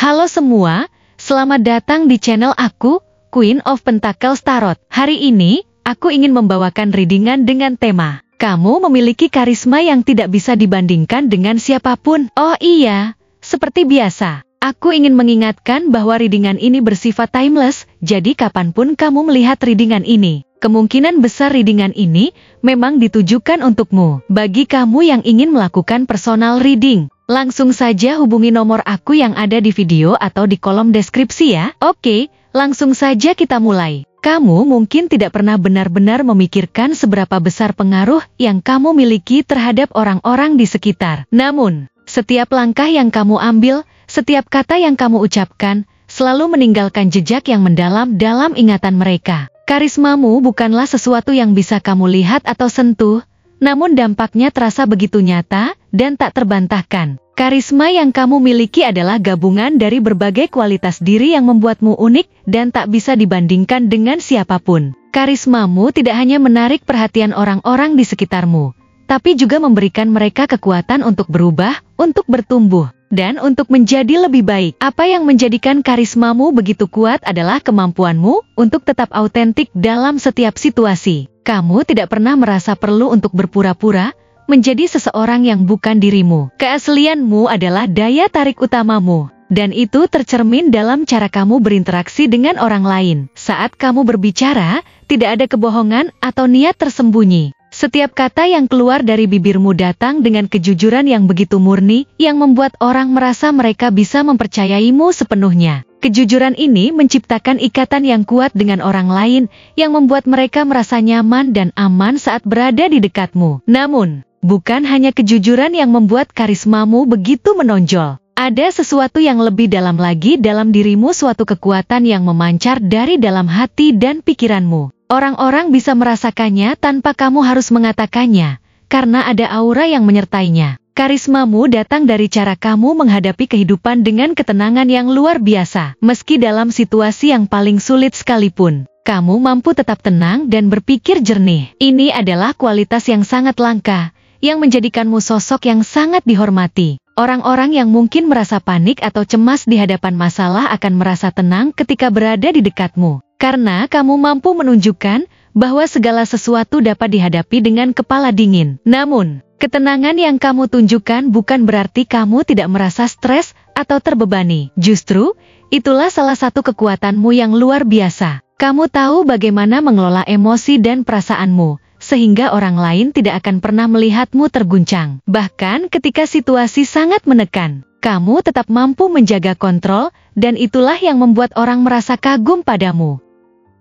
Halo semua, selamat datang di channel aku, Queen of Pentacles Tarot. Hari ini, aku ingin membawakan readingan dengan tema, kamu memiliki karisma yang tidak bisa dibandingkan dengan siapapun. Oh iya, seperti biasa, aku ingin mengingatkan bahwa readingan ini bersifat timeless, jadi kapanpun kamu melihat readingan ini, kemungkinan besar readingan ini memang ditujukan untukmu. Bagi kamu yang ingin melakukan personal reading, langsung saja hubungi nomor aku yang ada di video atau di kolom deskripsi ya. Oke, langsung saja kita mulai. Kamu mungkin tidak pernah benar-benar memikirkan seberapa besar pengaruh yang kamu miliki terhadap orang-orang di sekitar. Namun, setiap langkah yang kamu ambil, setiap kata yang kamu ucapkan, selalu meninggalkan jejak yang mendalam dalam ingatan mereka. Karismamu bukanlah sesuatu yang bisa kamu lihat atau sentuh, namun dampaknya terasa begitu nyata dan tak terbantahkan. Karisma yang kamu miliki adalah gabungan dari berbagai kualitas diri yang membuatmu unik dan tak bisa dibandingkan dengan siapapun. Karismamu tidak hanya menarik perhatian orang-orang di sekitarmu, tapi juga memberikan mereka kekuatan untuk berubah, untuk bertumbuh, dan untuk menjadi lebih baik. Apa yang menjadikan karismamu begitu kuat adalah kemampuanmu untuk tetap autentik dalam setiap situasi. Kamu tidak pernah merasa perlu untuk berpura-pura menjadi seseorang yang bukan dirimu. Keaslianmu adalah daya tarik utamamu, dan itu tercermin dalam cara kamu berinteraksi dengan orang lain. Saat kamu berbicara, tidak ada kebohongan atau niat tersembunyi. Setiap kata yang keluar dari bibirmu datang dengan kejujuran yang begitu murni, yang membuat orang merasa mereka bisa mempercayaimu sepenuhnya. Kejujuran ini menciptakan ikatan yang kuat dengan orang lain, yang membuat mereka merasa nyaman dan aman saat berada di dekatmu. Namun, bukan hanya kejujuran yang membuat karismamu begitu menonjol. Ada sesuatu yang lebih dalam lagi dalam dirimu, suatu kekuatan yang memancar dari dalam hati dan pikiranmu. Orang-orang bisa merasakannya tanpa kamu harus mengatakannya, karena ada aura yang menyertainya. Karismamu datang dari cara kamu menghadapi kehidupan dengan ketenangan yang luar biasa. Meski dalam situasi yang paling sulit sekalipun, kamu mampu tetap tenang dan berpikir jernih. Ini adalah kualitas yang sangat langka, yang menjadikanmu sosok yang sangat dihormati. Orang-orang yang mungkin merasa panik atau cemas di hadapan masalah akan merasa tenang ketika berada di dekatmu. Karena kamu mampu menunjukkan bahwa segala sesuatu dapat dihadapi dengan kepala dingin. Namun, ketenangan yang kamu tunjukkan bukan berarti kamu tidak merasa stres atau terbebani. Justru, itulah salah satu kekuatanmu yang luar biasa. Kamu tahu bagaimana mengelola emosi dan perasaanmu, sehingga orang lain tidak akan pernah melihatmu terguncang. Bahkan ketika situasi sangat menekan, kamu tetap mampu menjaga kontrol, dan itulah yang membuat orang merasa kagum padamu.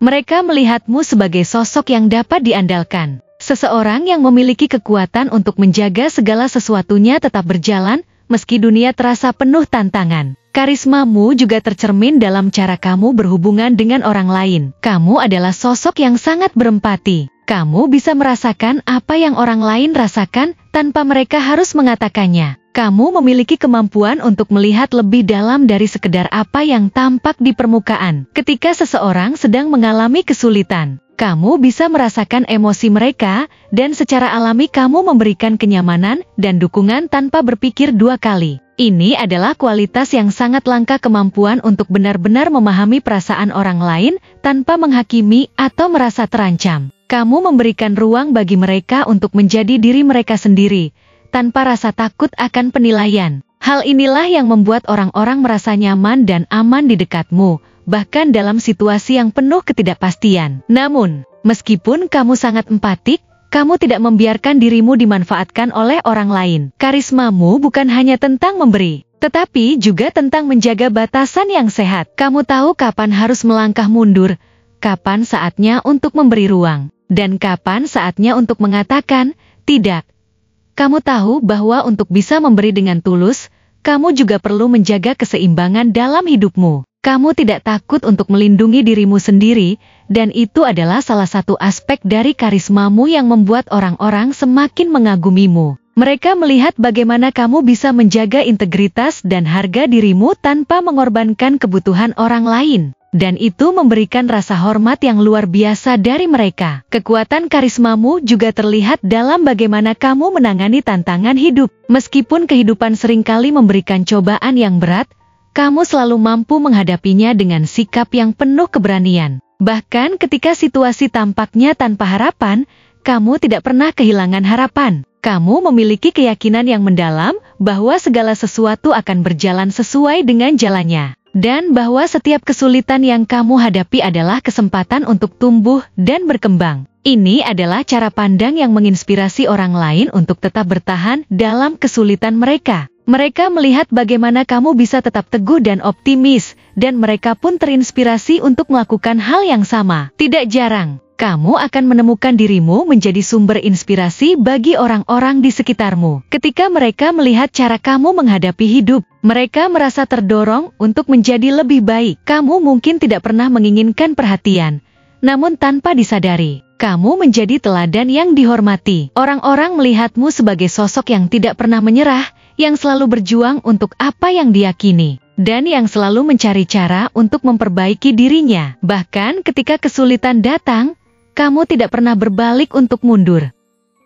Mereka melihatmu sebagai sosok yang dapat diandalkan. Seseorang yang memiliki kekuatan untuk menjaga segala sesuatunya tetap berjalan, meski dunia terasa penuh tantangan. Karismamu juga tercermin dalam cara kamu berhubungan dengan orang lain. Kamu adalah sosok yang sangat berempati. Kamu bisa merasakan apa yang orang lain rasakan tanpa mereka harus mengatakannya. Kamu memiliki kemampuan untuk melihat lebih dalam dari sekedar apa yang tampak di permukaan. Ketika seseorang sedang mengalami kesulitan, kamu bisa merasakan emosi mereka, dan secara alami kamu memberikan kenyamanan dan dukungan tanpa berpikir dua kali. Ini adalah kualitas yang sangat langka, kemampuan untuk benar-benar memahami perasaan orang lain tanpa menghakimi atau merasa terancam. Kamu memberikan ruang bagi mereka untuk menjadi diri mereka sendiri, tanpa rasa takut akan penilaian. Hal inilah yang membuat orang-orang merasa nyaman dan aman di dekatmu, bahkan dalam situasi yang penuh ketidakpastian. Namun, meskipun kamu sangat empatik, kamu tidak membiarkan dirimu dimanfaatkan oleh orang lain. Karismamu bukan hanya tentang memberi, tetapi juga tentang menjaga batasan yang sehat. Kamu tahu kapan harus melangkah mundur, kapan saatnya untuk memberi ruang, dan kapan saatnya untuk mengatakan tidak. Kamu tahu bahwa untuk bisa memberi dengan tulus, kamu juga perlu menjaga keseimbangan dalam hidupmu. Kamu tidak takut untuk melindungi dirimu sendiri, dan itu adalah salah satu aspek dari karismamu yang membuat orang-orang semakin mengagumimu. Mereka melihat bagaimana kamu bisa menjaga integritas dan harga dirimu tanpa mengorbankan kebutuhan orang lain. Dan itu memberikan rasa hormat yang luar biasa dari mereka. Kekuatan karismamu juga terlihat dalam bagaimana kamu menangani tantangan hidup. Meskipun kehidupan seringkali memberikan cobaan yang berat, kamu selalu mampu menghadapinya dengan sikap yang penuh keberanian. Bahkan ketika situasi tampaknya tanpa harapan, kamu tidak pernah kehilangan harapan. Kamu memiliki keyakinan yang mendalam bahwa segala sesuatu akan berjalan sesuai dengan jalannya. Dan bahwa setiap kesulitan yang kamu hadapi adalah kesempatan untuk tumbuh dan berkembang. Ini adalah cara pandang yang menginspirasi orang lain untuk tetap bertahan dalam kesulitan mereka. Mereka melihat bagaimana kamu bisa tetap teguh dan optimis, dan mereka pun terinspirasi untuk melakukan hal yang sama. Tidak jarang, kamu akan menemukan dirimu menjadi sumber inspirasi bagi orang-orang di sekitarmu. Ketika mereka melihat cara kamu menghadapi hidup, mereka merasa terdorong untuk menjadi lebih baik. Kamu mungkin tidak pernah menginginkan perhatian, namun tanpa disadari, kamu menjadi teladan yang dihormati. Orang-orang melihatmu sebagai sosok yang tidak pernah menyerah, yang selalu berjuang untuk apa yang diyakini, dan yang selalu mencari cara untuk memperbaiki dirinya. Bahkan ketika kesulitan datang, kamu tidak pernah berbalik untuk mundur.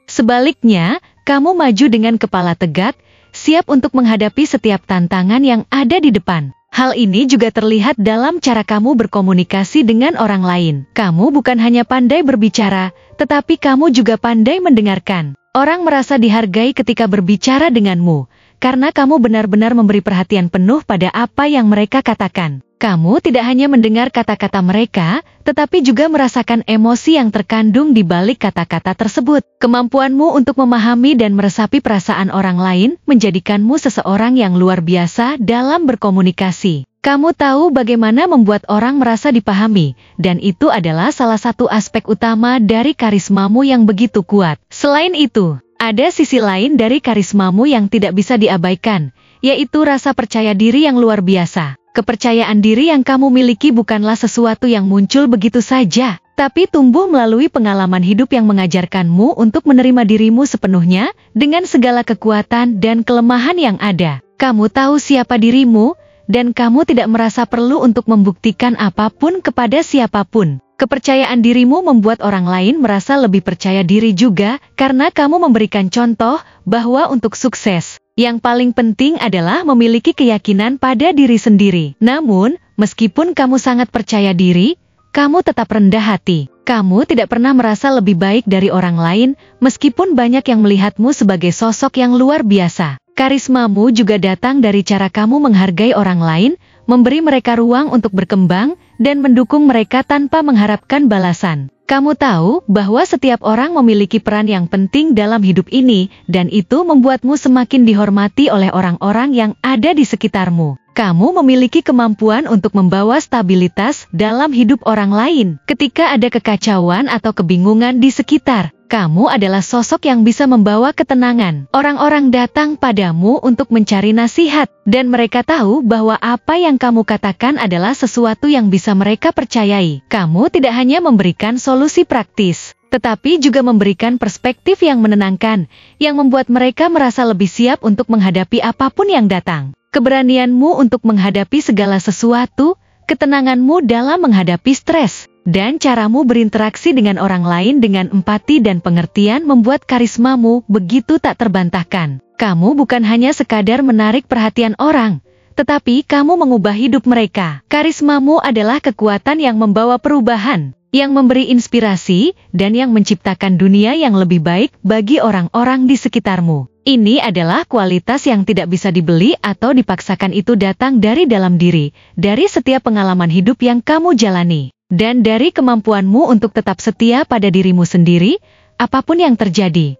Sebaliknya, kamu maju dengan kepala tegak, siap untuk menghadapi setiap tantangan yang ada di depan. Hal ini juga terlihat dalam cara kamu berkomunikasi dengan orang lain. Kamu bukan hanya pandai berbicara, tetapi kamu juga pandai mendengarkan. Orang merasa dihargai ketika berbicara denganmu, karena kamu benar-benar memberi perhatian penuh pada apa yang mereka katakan. Kamu tidak hanya mendengar kata-kata mereka, tetapi juga merasakan emosi yang terkandung di balik kata-kata tersebut. Kemampuanmu untuk memahami dan meresapi perasaan orang lain menjadikanmu seseorang yang luar biasa dalam berkomunikasi. Kamu tahu bagaimana membuat orang merasa dipahami, dan itu adalah salah satu aspek utama dari karismamu yang begitu kuat. Selain itu, ada sisi lain dari karismamu yang tidak bisa diabaikan, yaitu rasa percaya diri yang luar biasa. Kepercayaan diri yang kamu miliki bukanlah sesuatu yang muncul begitu saja, tapi tumbuh melalui pengalaman hidup yang mengajarkanmu untuk menerima dirimu sepenuhnya dengan segala kekuatan dan kelemahan yang ada. Kamu tahu siapa dirimu, dan kamu tidak merasa perlu untuk membuktikan apapun kepada siapapun. Kepercayaan dirimu membuat orang lain merasa lebih percaya diri juga, karena kamu memberikan contoh bahwa untuk sukses, yang paling penting adalah memiliki keyakinan pada diri sendiri. Namun, meskipun kamu sangat percaya diri, kamu tetap rendah hati. Kamu tidak pernah merasa lebih baik dari orang lain, meskipun banyak yang melihatmu sebagai sosok yang luar biasa. Karismamu juga datang dari cara kamu menghargai orang lain, memberi mereka ruang untuk berkembang, dan mendukung mereka tanpa mengharapkan balasan. Kamu tahu bahwa setiap orang memiliki peran yang penting dalam hidup ini, dan itu membuatmu semakin dihormati oleh orang-orang yang ada di sekitarmu. Kamu memiliki kemampuan untuk membawa stabilitas dalam hidup orang lain. Ketika ada kekacauan atau kebingungan di sekitar, kamu adalah sosok yang bisa membawa ketenangan. Orang-orang datang padamu untuk mencari nasihat, dan mereka tahu bahwa apa yang kamu katakan adalah sesuatu yang bisa mereka percayai. Kamu tidak hanya memberikan solusi praktis, tetapi juga memberikan perspektif yang menenangkan, yang membuat mereka merasa lebih siap untuk menghadapi apapun yang datang. Keberanianmu untuk menghadapi segala sesuatu, ketenanganmu dalam menghadapi stres, dan caramu berinteraksi dengan orang lain dengan empati dan pengertian membuat karismamu begitu tak terbantahkan. Kamu bukan hanya sekadar menarik perhatian orang, tetapi kamu mengubah hidup mereka. Karismamu adalah kekuatan yang membawa perubahan, yang memberi inspirasi, dan yang menciptakan dunia yang lebih baik bagi orang-orang di sekitarmu. Ini adalah kualitas yang tidak bisa dibeli atau dipaksakan, itu datang dari dalam diri, dari setiap pengalaman hidup yang kamu jalani, dan dari kemampuanmu untuk tetap setia pada dirimu sendiri, apapun yang terjadi.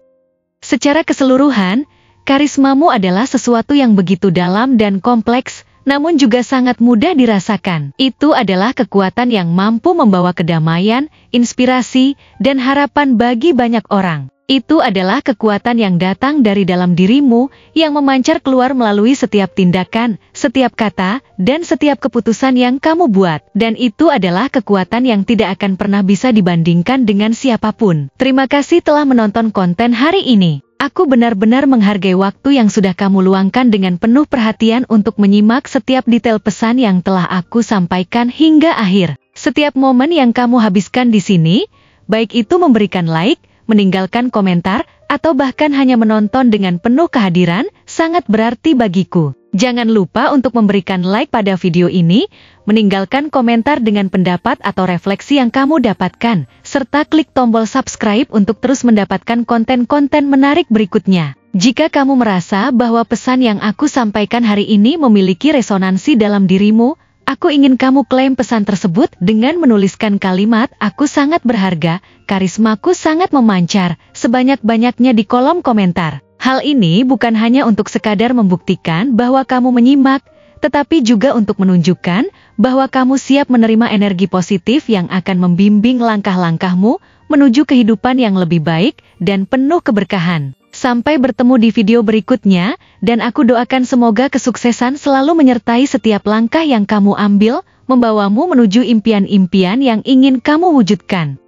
Secara keseluruhan, karismamu adalah sesuatu yang begitu dalam dan kompleks, namun juga sangat mudah dirasakan. Itu adalah kekuatan yang mampu membawa kedamaian, inspirasi, dan harapan bagi banyak orang. Itu adalah kekuatan yang datang dari dalam dirimu, yang memancar keluar melalui setiap tindakan, setiap kata, dan setiap keputusan yang kamu buat. Dan itu adalah kekuatan yang tidak akan pernah bisa dibandingkan dengan siapapun. Terima kasih telah menonton konten hari ini. Aku benar-benar menghargai waktu yang sudah kamu luangkan dengan penuh perhatian untuk menyimak setiap detail pesan yang telah aku sampaikan hingga akhir. Setiap momen yang kamu habiskan di sini, baik itu memberikan like, meninggalkan komentar, atau bahkan hanya menonton dengan penuh kehadiran, sangat berarti bagiku. Jangan lupa untuk memberikan like pada video ini, meninggalkan komentar dengan pendapat atau refleksi yang kamu dapatkan, serta klik tombol subscribe untuk terus mendapatkan konten-konten menarik berikutnya. Jika kamu merasa bahwa pesan yang aku sampaikan hari ini memiliki resonansi dalam dirimu, aku ingin kamu klaim pesan tersebut dengan menuliskan kalimat "Aku sangat berharga, karismaku sangat memancar" sebanyak-banyaknya di kolom komentar. Hal ini bukan hanya untuk sekadar membuktikan bahwa kamu menyimak, tetapi juga untuk menunjukkan bahwa kamu siap menerima energi positif yang akan membimbing langkah-langkahmu menuju kehidupan yang lebih baik dan penuh keberkahan. Sampai bertemu di video berikutnya, dan aku doakan semoga kesuksesan selalu menyertai setiap langkah yang kamu ambil, membawamu menuju impian-impian yang ingin kamu wujudkan.